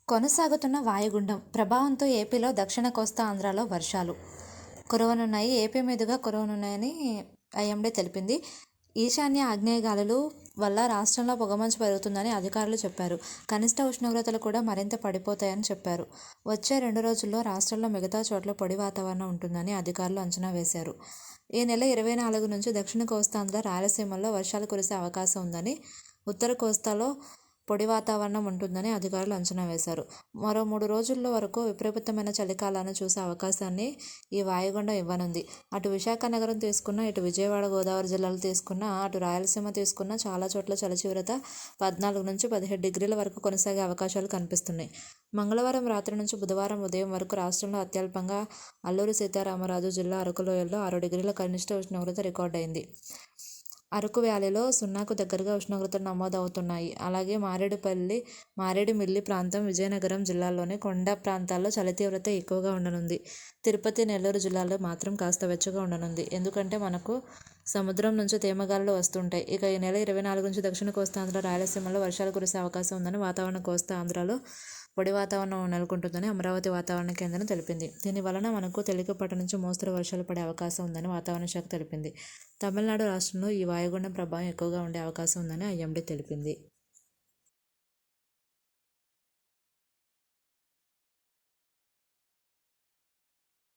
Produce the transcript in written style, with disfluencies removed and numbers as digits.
కొనసాగుతున్న వాయుగుండం ప్రభావంతో ఏపీలో దక్షిణ కోస్తా ఆంధ్రాలో వర్షాలు కురవనున్నాయి. ఏపీ మీదుగా కురవనున్నాయని ఐఎండీ తెలిపింది. ఈశాన్య ఆగ్నేయ గాలులు వల్ల రాష్ట్రంలో పొగమంచు పెరుగుతుందని అధికారులు చెప్పారు. కనిష్ట ఉష్ణోగ్రతలు కూడా మరింత పడిపోతాయని చెప్పారు. వచ్చే 2 రోజుల్లో రాష్ట్రంలో మిగతా చోట్ల పొడి వాతావరణం ఉంటుందని అధికారులు అంచనా వేశారు. ఈ నెల 24 నుంచి దక్షిణ కోస్తాంధ్ర, రాయలసీమల్లో వర్షాలు కురిసే అవకాశం ఉందని, ఉత్తర కోస్తాలో పొడి వాతావరణం ఉంటుందని అధికారులు అంచనా వేశారు. మరో 3 రోజుల వరకు విపరీతమైన చలికాలాన్ని చూసే అవకాశాన్ని ఈ వాయుగుండం ఇవ్వనుంది. అటు విశాఖ నగరం తీసుకున్నా, ఇటు విజయవాడ, గోదావరి జిల్లాలు తీసుకున్నా, అటు రాయలసీమ తీసుకున్నా చాలా చోట్ల చలి తీవ్రత 14 నుంచి 17 డిగ్రీల వరకు కొనసాగే అవకాశాలు కనిపిస్తున్నాయి. మంగళవారం రాత్రి నుంచి బుధవారం ఉదయం వరకు రాష్ట్రంలో అత్యల్పంగా అల్లూరి సీతారామరాజు జిల్లా అరకు లోయల్లో 6 డిగ్రీల కనిష్ట ఉష్ణోగ్రత రికార్డైంది. అరకు వ్యాలీలో 0కు దగ్గరగా ఉష్ణోగ్రతలు నమోదవుతున్నాయి. అలాగే మారేడుమిల్లి ప్రాంతం, విజయనగరం జిల్లాల్లోని కొండ ప్రాంతాల్లో చలి తీవ్రత ఎక్కువగా ఉండనుంది. తిరుపతి, నెల్లూరు జిల్లాల్లో మాత్రం కాస్త వెచ్చగా ఉండనుంది. ఎందుకంటే మనకు సముద్రం నుంచి తేమగాలులు వస్తుంటాయి. ఇక ఈ నెల 24 నుంచి దక్షిణ కోస్తాంధ్ర, రాయలసీమలో వర్షాలు కురిసే అవకాశం ఉందని, వాతావరణ కోస్తా ఆంధ్రాలో పొడి వాతావరణం నెలకొంటుందని అమరావతి వాతావరణ కేంద్రం తెలిపింది. దీని వలన మనకు తేలికపాటి నుంచి మోస్తరు వర్షాలు పడే అవకాశం ఉందని వాతావరణ శాఖ తెలిపింది. తమిళనాడు రాష్ట్రంలో ఈ వాయుగుండం ప్రభావం ఎక్కువగా ఉండే అవకాశం ఉందని ఐఎండీ తెలిపింది.